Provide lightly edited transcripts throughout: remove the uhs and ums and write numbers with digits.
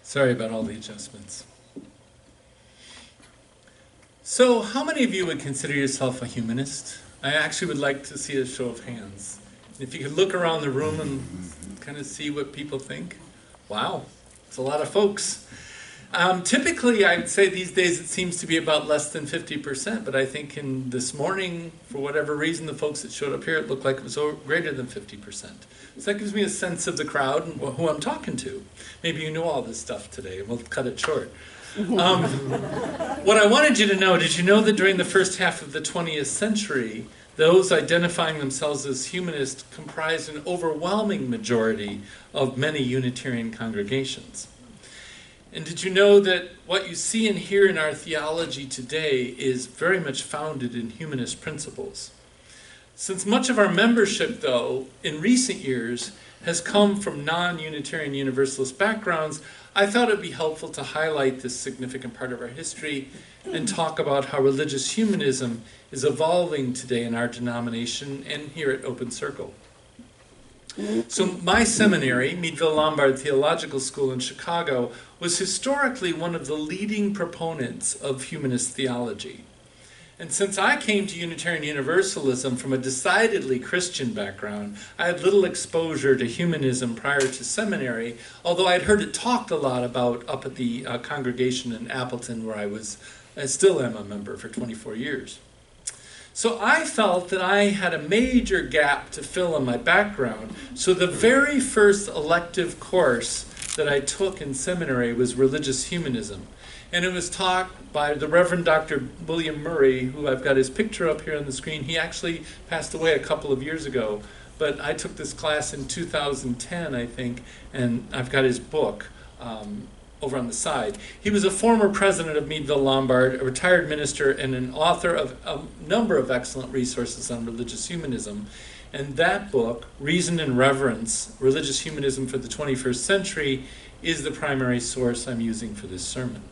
Sorry about all the adjustments. So, how many of you would consider yourself a humanist? I actually would like to see a show of hands. If you could look around the room and kind of see what people think. Wow, it's a lot of folks. Typically, I'd say these days it seems to be about less than 50%, but I think in this morning, for whatever reason, the folks that showed up here, it looked like it was greater than 50%. So that gives me a sense of the crowd and who I'm talking to. Maybe you know all this stuff today, and we'll cut it short. What I wanted you to know, did you know that during the first half of the 20th century, those identifying themselves as humanists comprised an overwhelming majority of many Unitarian congregations? And did you know that what you see and hear in our theology today is very much founded in humanist principles? Since much of our membership, though, in recent years has come from non-Unitarian Universalist backgrounds, I thought it would be helpful to highlight this significant part of our history and talk about how religious humanism is evolving today in our denomination and here at Open Circle. So my seminary, Meadville Lombard Theological School in Chicago, was historically one of the leading proponents of humanist theology. And since I came to Unitarian Universalism from a decidedly Christian background, I had little exposure to humanism prior to seminary, although I'd heard it talked a lot about up at the congregation in Appleton where I still am a member for 24 years. So I felt that I had a major gap to fill in my background, so the very first elective course that I took in seminary was religious humanism. And it was taught by the Reverend Dr. William Murray, who I've got his picture up here on the screen. He actually passed away a couple of years ago, but I took this class in 2010, I think, and I've got his book over on the side. He was a former president of Meadville Lombard, a retired minister, and an author of a number of excellent resources on religious humanism. And that book, Reason and Reverence, Religious Humanism for the 21st Century, is the primary source I'm using for this sermon.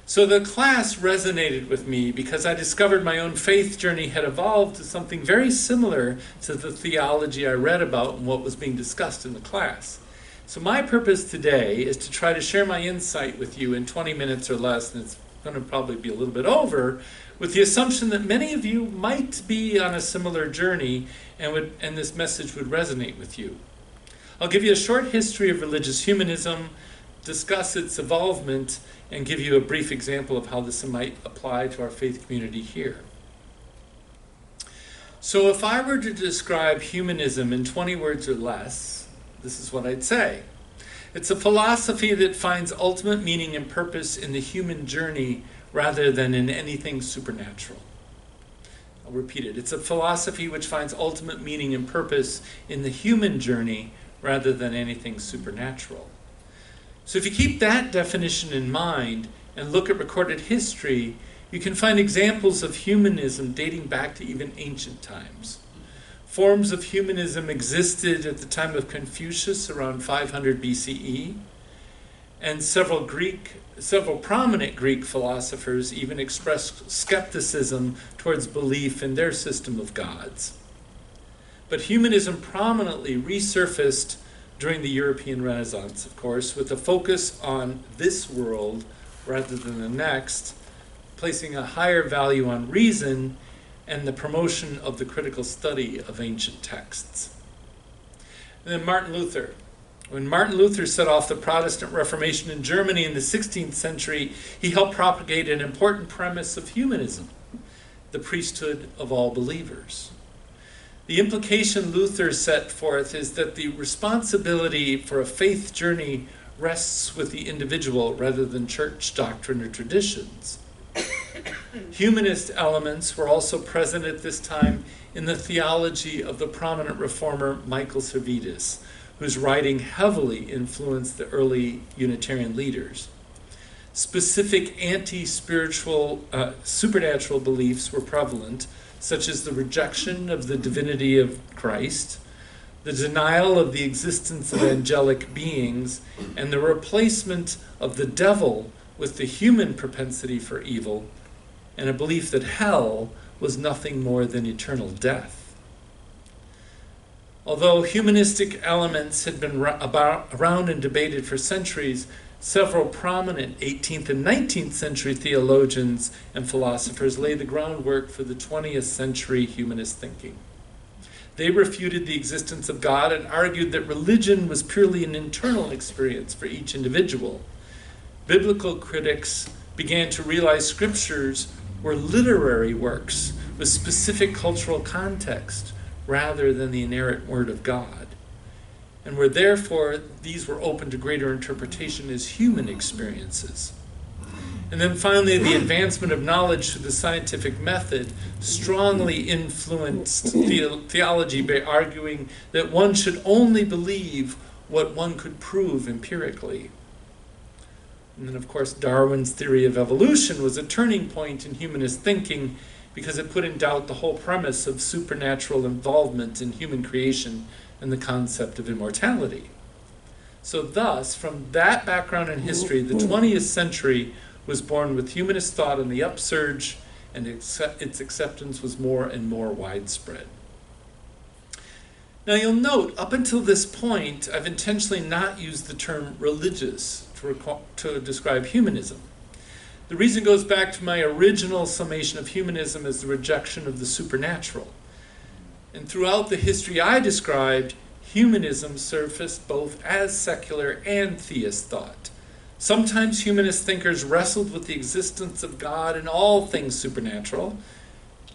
So the class resonated with me because I discovered my own faith journey had evolved to something very similar to the theology I read about and what was being discussed in the class. So my purpose today is to try to share my insight with you in 20 minutes or less, and it's going to probably be a little bit over, with the assumption that many of you might be on a similar journey and this message would resonate with you. I'll give you a short history of religious humanism, discuss its evolvement, and give you a brief example of how this might apply to our faith community here. So if I were to describe humanism in 20 words or less, this is what I'd say. It's a philosophy that finds ultimate meaning and purpose in the human journey rather than in anything supernatural. I'll repeat it. It's a philosophy which finds ultimate meaning and purpose in the human journey rather than anything supernatural. So if you keep that definition in mind and look at recorded history, you can find examples of humanism dating back to even ancient times. Forms of humanism existed at the time of Confucius around 500 BCE, and several prominent Greek philosophers even expressed skepticism towards belief in their system of gods. But humanism prominently resurfaced during the European Renaissance, of course, with a focus on this world rather than the next, placing a higher value on reason and the promotion of the critical study of ancient texts. And then Martin Luther. When Martin Luther set off the Protestant Reformation in Germany in the 16th century, he helped propagate an important premise of humanism, the priesthood of all believers. The implication Luther set forth is that the responsibility for a faith journey rests with the individual rather than church doctrine or traditions. Humanist elements were also present at this time in the theology of the prominent reformer Michael Servetus, whose writing heavily influenced the early Unitarian leaders. Specific anti-spiritual, supernatural beliefs were prevalent, such as the rejection of the divinity of Christ, the denial of the existence of angelic beings, and the replacement of the devil with the human propensity for evil, and a belief that hell was nothing more than eternal death. Although humanistic elements had been around and debated for centuries, several prominent 18th and 19th century theologians and philosophers laid the groundwork for the 20th century humanist thinking. They refuted the existence of God and argued that religion was purely an internal experience for each individual. Biblical critics began to realize scriptures were literary works with specific cultural context rather than the inerrant word of God, and were therefore, these were open to greater interpretation as human experiences. And then finally, the advancement of knowledge through the scientific method strongly influenced theology by arguing that one should only believe what one could prove empirically. And then, of course, Darwin's theory of evolution was a turning point in humanist thinking because it put in doubt the whole premise of supernatural involvement in human creation and the concept of immortality. So thus, from that background in history, the 20th century was born with humanist thought on the upsurge, and its acceptance was more and more widespread. Now you'll note, up until this point, I've intentionally not used the term religious to describe humanism. The reason goes back to my original summation of humanism as the rejection of the supernatural. And throughout the history I described, humanism surfaced both as secular and theist thought. Sometimes humanist thinkers wrestled with the existence of God and all things supernatural,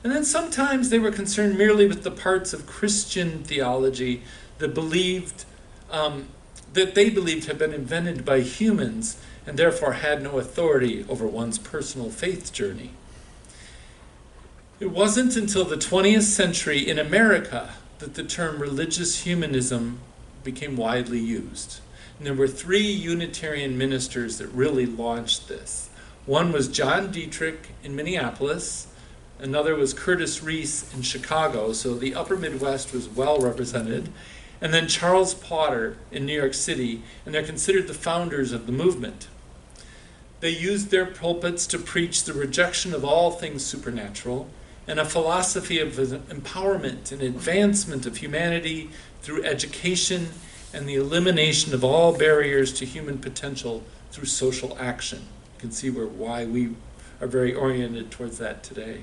and then sometimes they were concerned merely with the parts of Christian theology that they believed had been invented by humans and therefore had no authority over one's personal faith journey. It wasn't until the 20th century in America that the term religious humanism became widely used. And there were three Unitarian ministers that really launched this. One was John Dietrich in Minneapolis, another was Curtis Reese in Chicago, so the upper Midwest was well represented, and then Charles Potter in New York City, and they're considered the founders of the movement. They used their pulpits to preach the rejection of all things supernatural and a philosophy of empowerment and advancement of humanity through education and the elimination of all barriers to human potential through social action. You can see why we are very oriented towards that today.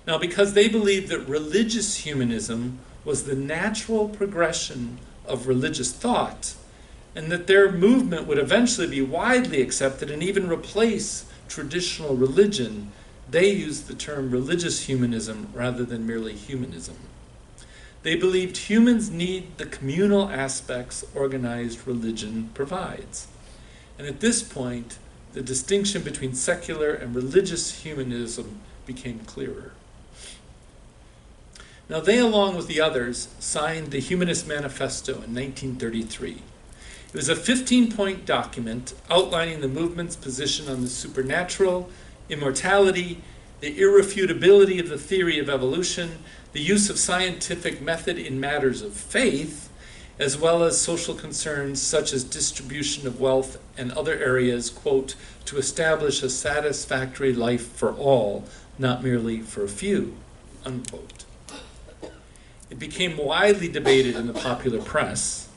Now, because they believed that religious humanism was the natural progression of religious thought, and that their movement would eventually be widely accepted and even replace traditional religion, they used the term religious humanism rather than merely humanism. They believed humans need the communal aspects organized religion provides. And at this point, the distinction between secular and religious humanism became clearer. Now they, along with the others, signed the Humanist Manifesto in 1933. It was a 15-point document outlining the movement's position on the supernatural, immortality, the irrefutability of the theory of evolution, the use of scientific method in matters of faith, as well as social concerns such as distribution of wealth and other areas, quote, to establish a satisfactory life for all, not merely for a few, unquote. It became widely debated in the popular press,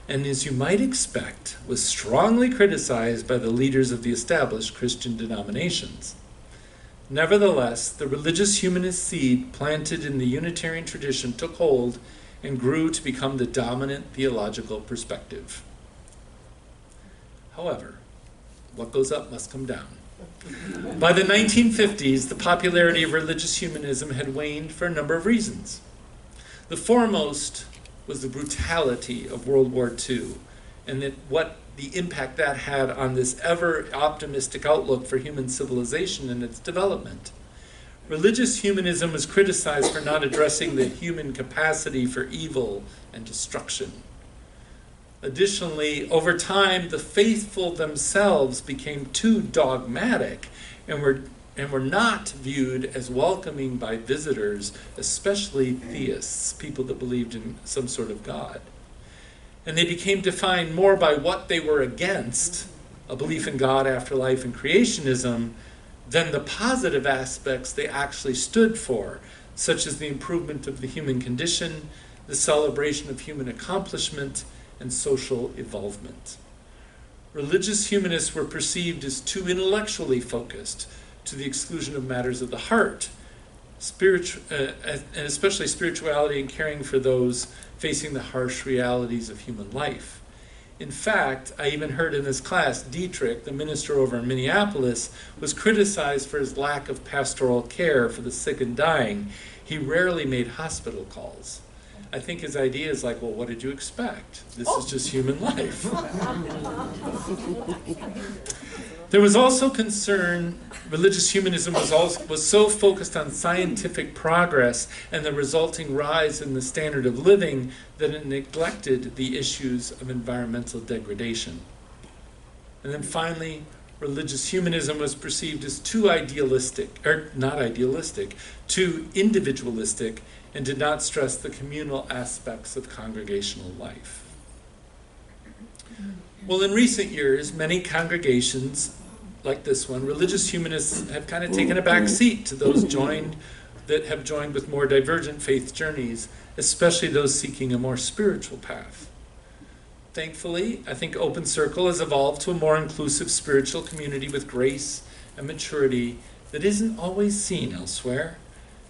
and as you might expect, was strongly criticized by the leaders of the established Christian denominations. Nevertheless, the religious humanist seed planted in the Unitarian tradition took hold and grew to become the dominant theological perspective. However, what goes up must come down. By the 1950s, the popularity of religious humanism had waned for a number of reasons. The foremost was the brutality of World War II, and what the impact that had on this ever-optimistic outlook for human civilization and its development. Religious humanism was criticized for not addressing the human capacity for evil and destruction. Additionally, over time, the faithful themselves became too dogmatic and were not viewed as welcoming by visitors, especially theists, people that believed in some sort of God. And they became defined more by what they were against, a belief in God, afterlife, and creationism, than the positive aspects they actually stood for, such as the improvement of the human condition, the celebration of human accomplishment and social evolvement. Religious humanists were perceived as too intellectually focused, to the exclusion of matters of the heart, and especially spirituality and caring for those facing the harsh realities of human life. In fact, I even heard in this class, Dietrich, the minister over in Minneapolis, was criticized for his lack of pastoral care for the sick and dying. He rarely made hospital calls. I think his idea is like, well, what did you expect? This is just human life. There was also concern, religious humanism was so focused on scientific progress and the resulting rise in the standard of living that it neglected the issues of environmental degradation. And then finally, religious humanism was perceived as too idealistic, or not idealistic, too individualistic, and did not stress the communal aspects of congregational life. Well, in recent years, many congregations, like this one, religious humanists have kind of taken a back seat to those that have joined with more divergent faith journeys, especially those seeking a more spiritual path. Thankfully, I think Open Circle has evolved to a more inclusive spiritual community with grace and maturity that isn't always seen elsewhere.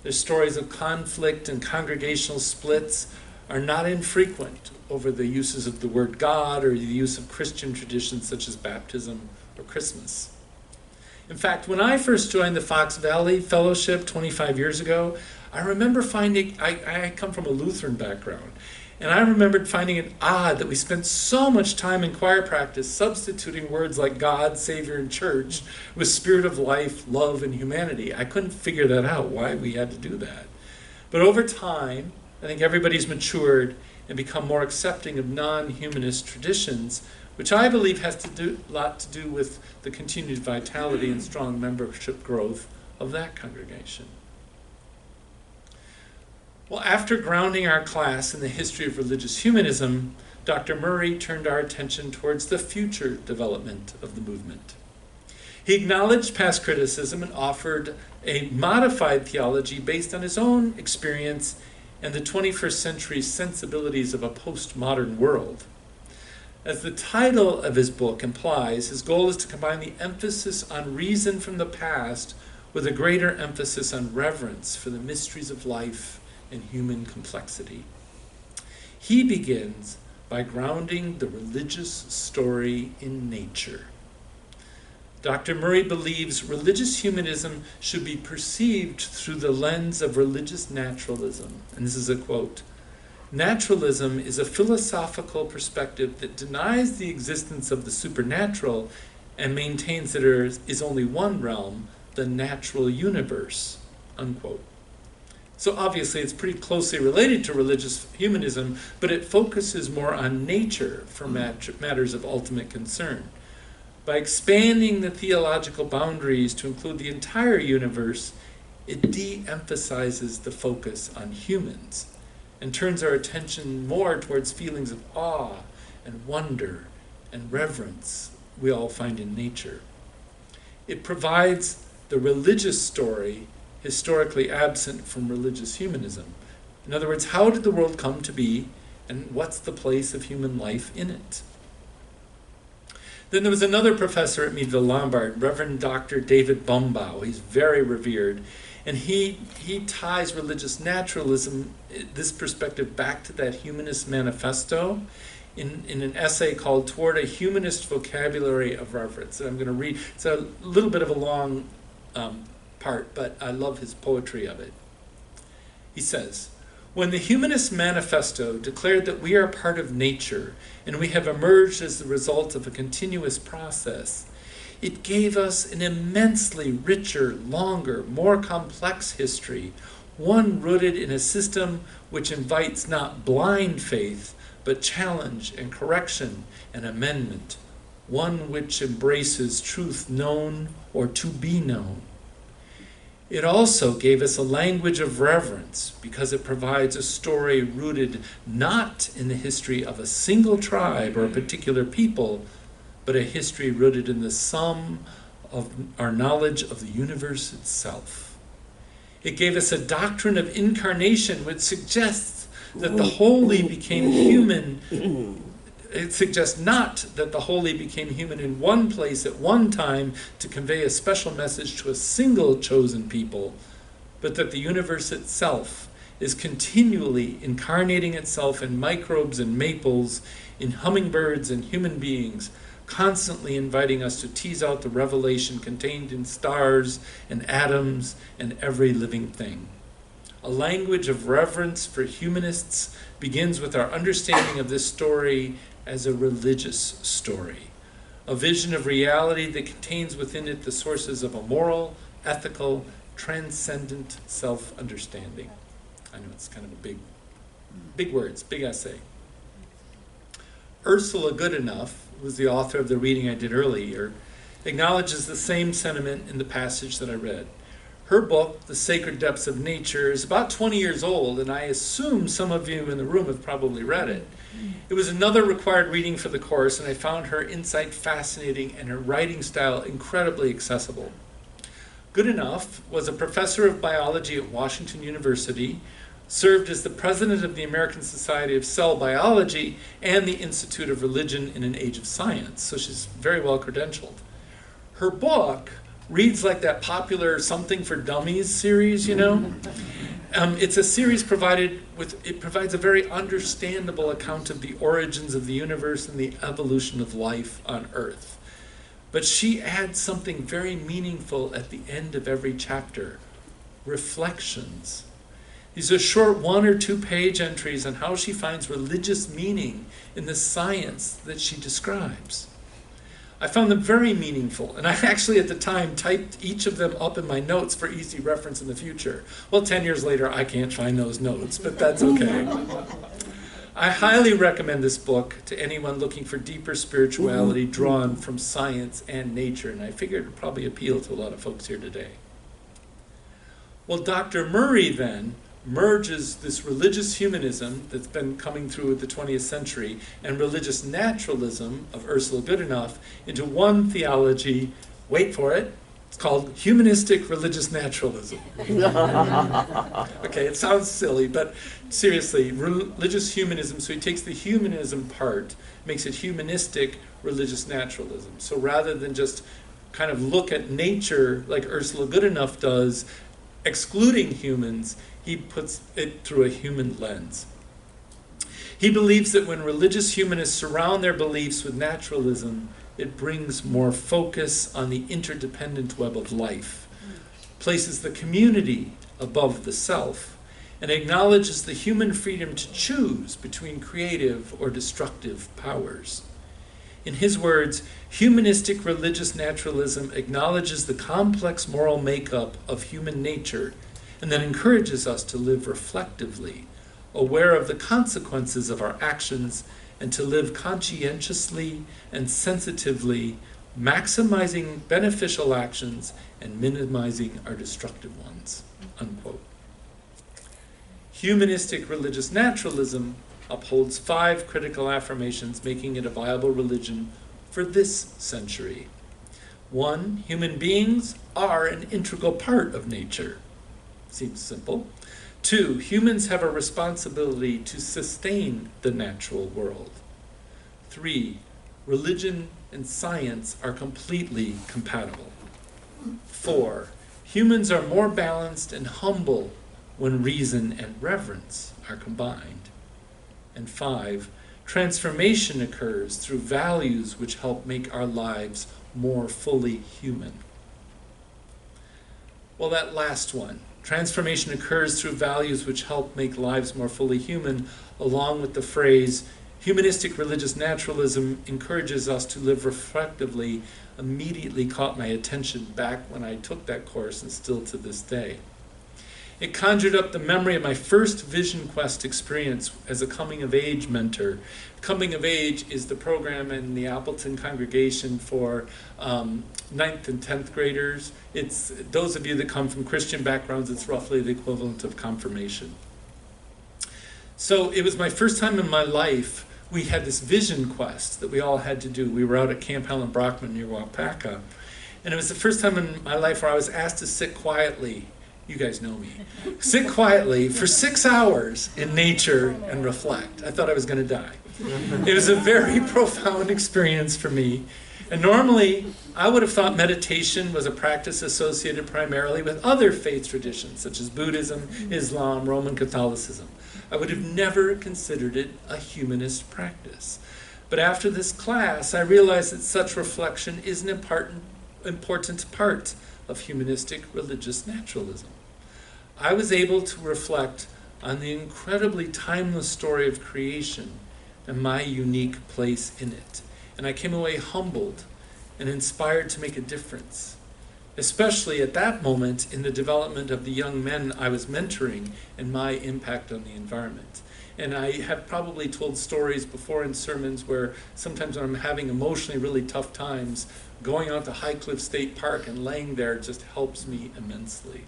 Their stories of conflict and congregational splits are not infrequent over the uses of the word God or the use of Christian traditions such as baptism or Christmas. In fact, when I first joined the Fox Valley Fellowship 25 years ago, I remember finding, I come from a Lutheran background, and I remembered finding it odd that we spent so much time in choir practice substituting words like God, Savior, and Church with spirit of life, love, and humanity. I couldn't figure that out, why we had to do that. But over time, I think everybody's matured and become more accepting of non-humanist traditions, which I believe has a lot to do with the continued vitality and strong membership growth of that congregation. Well, after grounding our class in the history of religious humanism, Dr. Murray turned our attention towards the future development of the movement. He acknowledged past criticism and offered a modified theology based on his own experience and the 21st century sensibilities of a postmodern world. As the title of his book implies, his goal is to combine the emphasis on reason from the past with a greater emphasis on reverence for the mysteries of life and human complexity. He begins by grounding the religious story in nature. Dr. Murray believes religious humanism should be perceived through the lens of religious naturalism. And this is a quote. Naturalism is a philosophical perspective that denies the existence of the supernatural and maintains that there is only one realm, the natural universe, unquote. So obviously it's pretty closely related to religious humanism, but it focuses more on nature for matters of ultimate concern. By expanding the theological boundaries to include the entire universe, it de-emphasizes the focus on humans and turns our attention more towards feelings of awe and wonder and reverence we all find in nature. It provides the religious story historically absent from religious humanism. In other words, how did the world come to be, and what's the place of human life in it? Then there was another professor at Meadville Lombard, Reverend Dr. David Bumbaugh. He's very revered, and he ties religious naturalism, this perspective, back to that humanist manifesto in an essay called Toward a Humanist Vocabulary of Reverence. And I'm going to read, it's a little bit of a long part, but I love his poetry of it. He says, when the Humanist Manifesto declared that we are part of nature and we have emerged as the result of a continuous process, it gave us an immensely richer, longer, more complex history, one rooted in a system which invites not blind faith, but challenge and correction and amendment, one which embraces truth known or to be known. It also gave us a language of reverence because it provides a story rooted not in the history of a single tribe or a particular people, but a history rooted in the sum of our knowledge of the universe itself. It gave us a doctrine of incarnation which suggests that the holy became human. It suggests not that the holy became human in one place at one time to convey a special message to a single chosen people, but that the universe itself is continually incarnating itself in microbes and maples, in hummingbirds and human beings, constantly inviting us to tease out the revelation contained in stars and atoms and every living thing. A language of reverence for humanists begins with our understanding of this story as a religious story, a vision of reality that contains within it the sources of a moral, ethical, transcendent self-understanding. I know it's kind of a big words, big essay. Ursula Goodenough, who was the author of the reading I did earlier, acknowledges the same sentiment in the passage that I read. Her book, The Sacred Depths of Nature, is about 20 years old, and I assume some of you in the room have probably read it. It was another required reading for the course, and I found her insight fascinating and her writing style incredibly accessible. Goodenough was a professor of biology at Washington University, served as the president of the American Society of Cell Biology and the Institute of Religion in an Age of Science, so she's very well credentialed. Her book reads like that popular Something for Dummies series, you know? It's a series it provides a very understandable account of the origins of the universe and the evolution of life on Earth. But she adds something very meaningful at the end of every chapter, reflections. These are short 1 or 2 page entries on how she finds religious meaning in the science that she describes. I found them very meaningful, and I actually at the time typed each of them up in my notes for easy reference in the future. Well, 10 years later, I can't find those notes, but that's okay. I highly recommend this book to anyone looking for deeper spirituality drawn from science and nature, and I figured it would probably appeal to a lot of folks here today. Well, Dr. Murray then merges this religious humanism that's been coming through the 20th century and religious naturalism of Ursula Goodenough into one theology, wait for it, it's called humanistic religious naturalism. Okay, it sounds silly, but seriously, religious humanism, so he takes the humanism part, makes it humanistic religious naturalism. So rather than just kind of look at nature like Ursula Goodenough does, excluding humans, he puts it through a human lens. He believes that when religious humanists surround their beliefs with naturalism, it brings more focus on the interdependent web of life, places the community above the self, and acknowledges the human freedom to choose between creative or destructive powers. In his words, humanistic religious naturalism acknowledges the complex moral makeup of human nature and then encourages us to live reflectively, aware of the consequences of our actions, and to live conscientiously and sensitively, maximizing beneficial actions and minimizing our destructive ones, unquote. Humanistic religious naturalism upholds 5 critical affirmations, making it a viable religion for this century. 1, human beings are an integral part of nature. Seems simple. 2, humans have a responsibility to sustain the natural world. 3, religion and science are completely compatible. 4, humans are more balanced and humble when reason and reverence are combined. And 5, transformation occurs through values which help make our lives more fully human. Well, that last one, transformation occurs through values which help make lives more fully human, along with the phrase, humanistic religious naturalism encourages us to live reflectively, immediately caught my attention back when I took that course and still to this day. It conjured up the memory of my first Vision Quest experience as a coming-of-age mentor. Coming of Age is the program in the Appleton congregation for 9th and 10th graders. It's those of you that come from Christian backgrounds, it's roughly the equivalent of confirmation. So it was my first time in my life we had this Vision Quest that we all had to do. We were out at Camp Helen Brockman near Waupaca. And it was the first time in my life where I was asked to sit quietly you guys know me, sit quietly for 6 hours in nature and reflect. I thought I was going to die. It was a very profound experience for me. And normally, I would have thought meditation was a practice associated primarily with other faith traditions, such as Buddhism, Islam, Roman Catholicism. I would have never considered it a humanist practice. But after this class, I realized that such reflection is an important part of humanistic religious naturalism. I was able to reflect on the incredibly timeless story of creation and my unique place in it. And I came away humbled and inspired to make a difference, especially at that moment in the development of the young men I was mentoring and my impact on the environment. And I have probably told stories before in sermons where sometimes when I'm having emotionally really tough times, going out to High Cliff State Park and laying there just helps me immensely.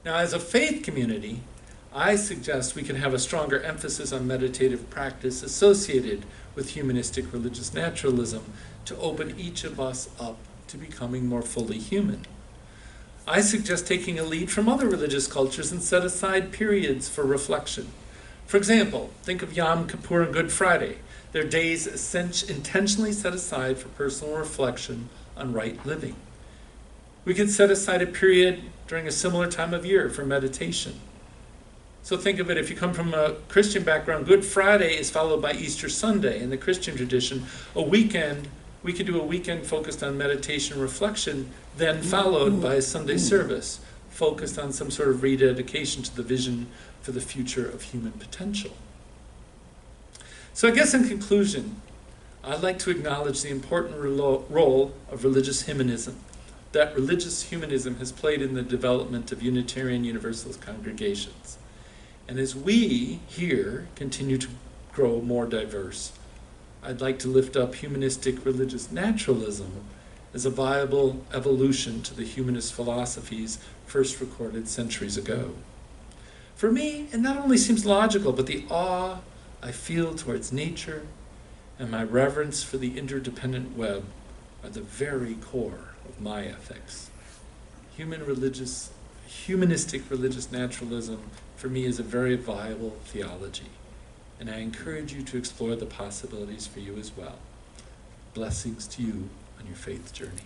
Now, as a faith community, I suggest we can have a stronger emphasis on meditative practice associated with humanistic religious naturalism to open each of us up to becoming more fully human. I suggest taking a lead from other religious cultures and set aside periods for reflection. For example, think of Yom Kippur and Good Friday. They're days intentionally set aside for personal reflection on right living. We could set aside a period during a similar time of year for meditation. So think of it, if you come from a Christian background, Good Friday is followed by Easter Sunday. In the Christian tradition, we could do a weekend focused on meditation and reflection, then followed by a Sunday service focused on some sort of rededication to the vision for the future of human potential. So I guess in conclusion, I'd like to acknowledge the important role of religious humanism that religious humanism has played in the development of Unitarian Universalist congregations. And as we here continue to grow more diverse, I'd like to lift up humanistic religious naturalism as a viable evolution to the humanist philosophies first recorded centuries ago. For me, it not only seems logical, but the awe I feel towards nature and my reverence for the interdependent web are the very core of my ethics. Humanistic religious naturalism for me is a very viable theology, and I encourage you to explore the possibilities for you as well. Blessings to you on your faith journey.